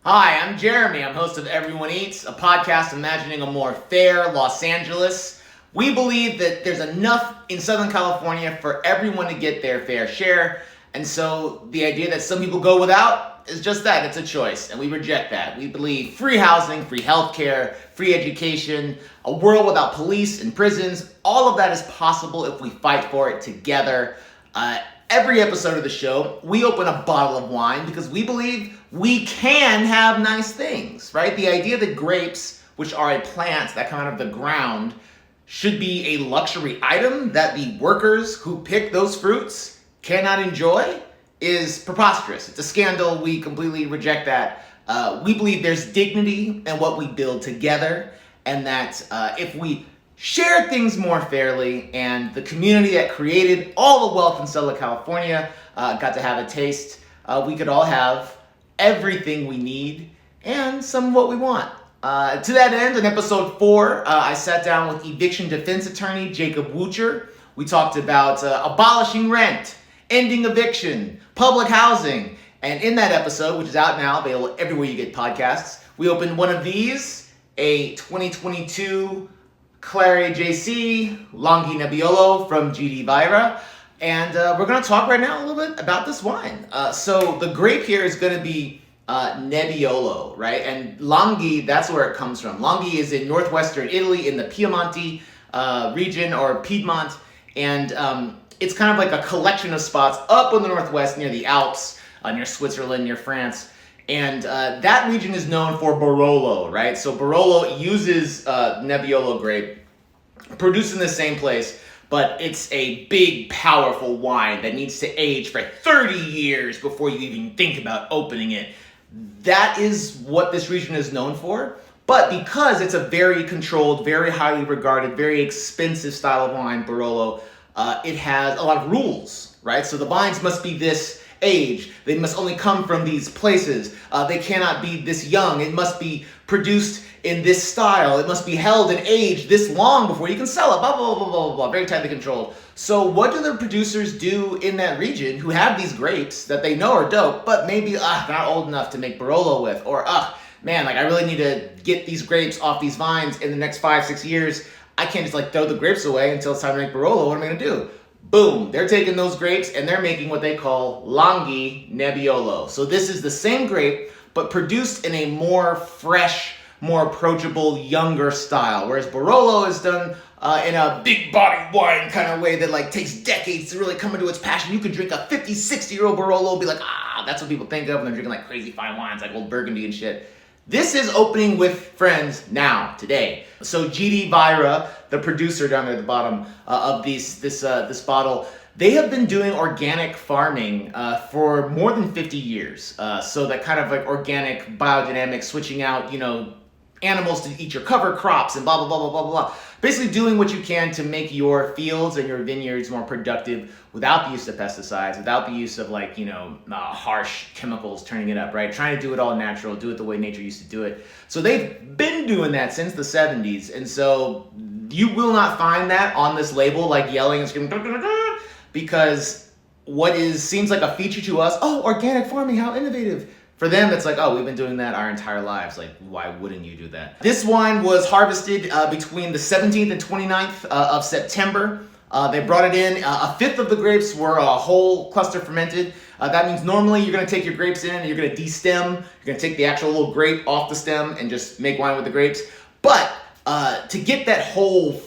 Hi, I'm Jeremy. I'm host of Everyone Eats, a podcast imagining a more fair Los Angeles. We believe that there's enough in Southern California for everyone to get their fair share. And so the idea that some people go without is just that. It's a choice, and we reject that. We believe free housing, free healthcare, free education, a world without police and prisons, all of that is possible if we fight for it together. Every episode of the show, we open a bottle of wine because we believe we can have nice things, right? The idea that grapes, which are a plant that come out of the ground, should be a luxury item that the workers who pick those fruits cannot enjoy is preposterous. It's a scandal. We completely reject that. We believe there's dignity in what we build together, and that if we share things more fairly, and the community that created all the wealth in Southern California got to have a taste, we could all have everything we need and some of what we want. To that end, in episode 4, I sat down with eviction defense attorney Jacob Woocher. We talked about abolishing rent, ending eviction, public housing, and in that episode, which is out now, available everywhere you get podcasts, we opened one of these, a 2022 Claré J.C. Langhe Nebbiolo from Vajra, and we're going to talk right now a little bit about this wine. So the grape here is going to be Nebbiolo, right? And Langhe, that's where it comes from. Langhe is in northwestern Italy in the Piemonte region, or Piedmont, and it's kind of like a collection of spots up in the northwest near the Alps, near Switzerland, near France. And that region is known for Barolo, right? So Barolo uses Nebbiolo grape, produced in the same place, but it's a big, powerful wine that needs to age for 30 years before you even think about opening it. That is what this region is known for. But because it's a very controlled, very highly regarded, very expensive style of wine, Barolo, it has a lot of rules, right? So the vines must be this age. They must only come from these places. They cannot be this young. It must be produced in this style. It must be held and aged this long before you can sell it. Blah, blah, blah, blah, blah, blah. Very tightly controlled. So what do the producers do in that region who have these grapes that they know are dope, but maybe they're not old enough to make Barolo with? Or, man, like I really need to get these grapes off these vines in the next 5-6 years. I can't just like throw the grapes away until it's time to make Barolo. What am I going to do? Boom, they're taking those grapes and they're making what they call Langhe Nebbiolo. So this is the same grape, but produced in a more fresh, more approachable, younger style. Whereas Barolo is done in a big body wine kind of way that like takes decades to really come into its passion. You could drink a 50, 60-year-old Barolo and be like, that's what people think of when they're drinking like crazy fine wines, like old Burgundy and shit. This is opening with friends now, today. So GD Vajra, the producer down there at the bottom of this bottle, they have been doing organic farming for more than 50 years. So that kind of like organic biodynamic, switching out, animals to eat your cover crops and blah, blah, blah, blah, blah, blah. Basically doing what you can to make your fields and your vineyards more productive without the use of pesticides, without the use of harsh chemicals turning it up, right? Trying to do it all natural, do it the way nature used to do it. So they've been doing that since the 70s. And so you will not find that on this label, like yelling and screaming, because seems like a feature to us, organic farming, how innovative. For them, it's like, we've been doing that our entire lives. Like, why wouldn't you do that? This wine was harvested between the 17th and 29th of September. They brought it in. A fifth of the grapes were whole cluster fermented. That means normally you're going to take your grapes in and you're going to de-stem. You're going to take the actual little grape off the stem and just make wine with the grapes. But to get that whole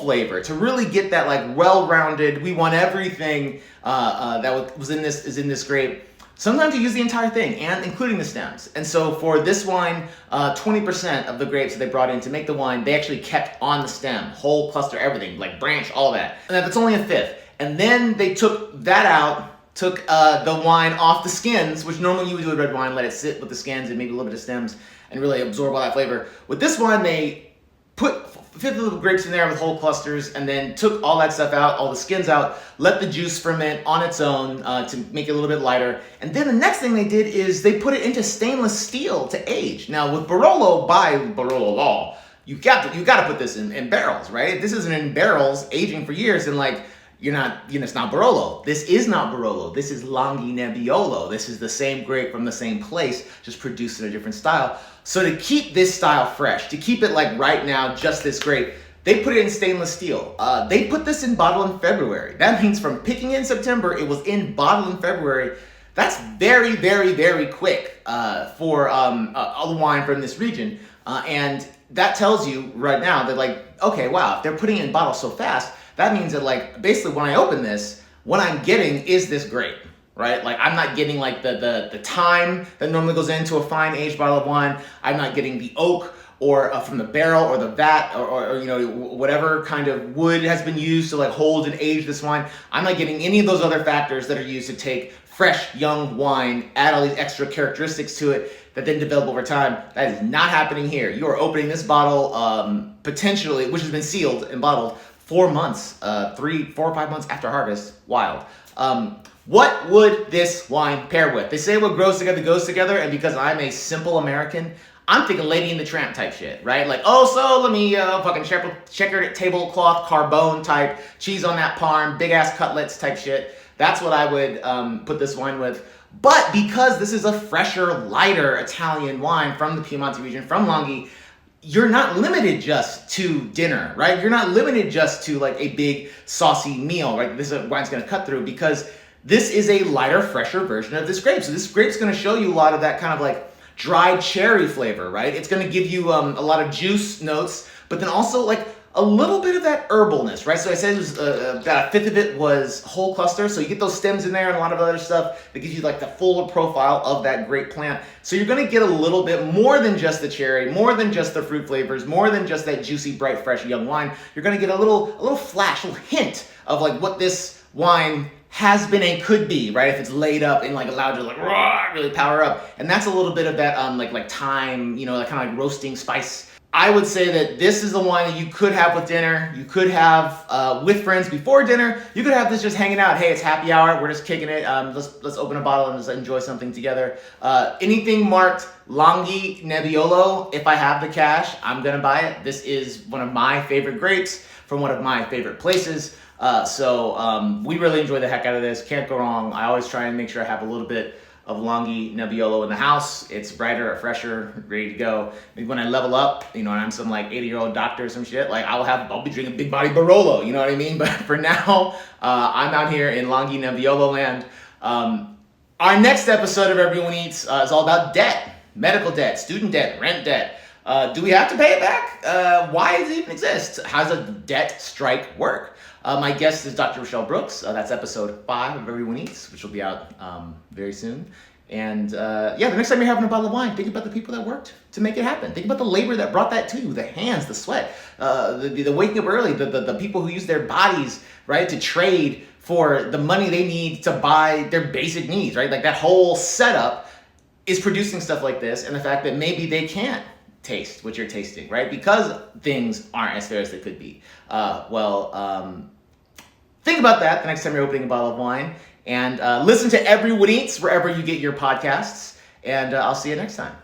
flavor, to really get that like well-rounded, we want everything that was in this grape. Sometimes you use the entire thing, and including the stems. And so for this wine, 20% of the grapes that they brought in to make the wine, they actually kept on the stem, whole cluster, everything, like branch, all that. And that's only a fifth. And then they took that out, took the wine off the skins, which normally you would do with red wine, let it sit with the skins and maybe a little bit of stems and really absorb all that flavor. With this wine, they put a fifth of the grapes in there with whole clusters and then took all that stuff out, all the skins out, let the juice ferment on its own to make it a little bit lighter. And then the next thing they did is they put it into stainless steel to age. Now with Barolo, by Barolo law, you got to put this in barrels, right? This isn't in barrels aging for years, and like it's not Barolo. This is not Barolo. This is Langhe Nebbiolo. This is the same grape from the same place, just produced in a different style. So to keep this style fresh, to keep it like right now, just this grape, they put it in stainless steel. They put this in bottle in February. That means from picking it in September, it was in bottle in February. That's very, very, very quick for a wine from this region. And that tells you right now that like, okay, wow, if they're putting it in bottles so fast, that means that like, basically when I open this, what I'm getting is this grape, right? Like I'm not getting like the time that normally goes into a fine aged bottle of wine. I'm not getting the oak or from the barrel or the vat or whatever kind of wood has been used to like hold and age this wine. I'm not getting any of those other factors that are used to take fresh young wine, add all these extra characteristics to it that then develop over time. That is not happening here. You are opening this bottle potentially, which has been sealed and bottled 4 months, 3, 4 or 5 months after harvest. Wild. What would this wine pair with? They say what grows together goes together, and because I'm a simple American, I'm thinking Lady in the Tramp type shit, right? Like, oh, so let me fucking checkered tablecloth, carbone type, cheese on that parm, big ass cutlets type shit. That's what I would put this wine with. But because this is a fresher, lighter Italian wine from the Piemonte region, from Langhe, you're not limited just to dinner, right? You're not limited just to like a big saucy meal, right? This wine's gonna cut through because this is a lighter, fresher version of this grape. So this grape's gonna show you a lot of that kind of like dried cherry flavor, right? It's gonna give you a lot of juice notes, but then also like a little bit of that herbalness, right? So I said it was, about a fifth of it was whole cluster. So you get those stems in there and a lot of other stuff that gives you like the fuller profile of that grape plant. So you're gonna get a little bit more than just the cherry, more than just the fruit flavors, more than just that juicy, bright, fresh young wine. You're gonna get a little flash, a little hint of like what this wine has been and could be, right? If it's laid up and like allowed to like really power up. And that's a little bit of that like thyme, that kind of like roasting spice. I would say that this is the wine that you could have with dinner. You could have with friends before dinner. You could have this just hanging out. Hey, it's happy hour. We're just kicking it. Let's open a bottle and just enjoy something together. Anything marked Langhe Nebbiolo, if I have the cash, I'm gonna buy it. This is one of my favorite grapes from one of my favorite places. So we really enjoy the heck out of this. Can't go wrong. I always try and make sure I have a little bit of Langhe Nebbiolo in the house. It's brighter, fresher, ready to go. Maybe when I level up, and I'm some like 80-year-old doctor or some shit, like I'll be drinking big body Barolo, you know what I mean? But for now, I'm out here in Langhe Nebbiolo land. Our next episode of Everyone Eats is all about debt, medical debt, student debt, rent debt. Do we have to pay it back? Why does it even exist? How does a debt strike work? My guest is Dr. Rochelle Brooks. That's episode 5 of Everyone Eats, which will be out very soon. And the next time you're having a bottle of wine, think about the people that worked to make it happen. Think about the labor that brought that to you, the hands, the sweat, the waking up early, the people who use their bodies, right, to trade for the money they need to buy their basic needs, right? Like that whole setup is producing stuff like this, and the fact that maybe they can't taste what you're tasting, right? Because things aren't as fair as they could be. Think about that the next time you're opening a bottle of wine, and listen to Everyone Eats wherever you get your podcasts, and I'll see you next time.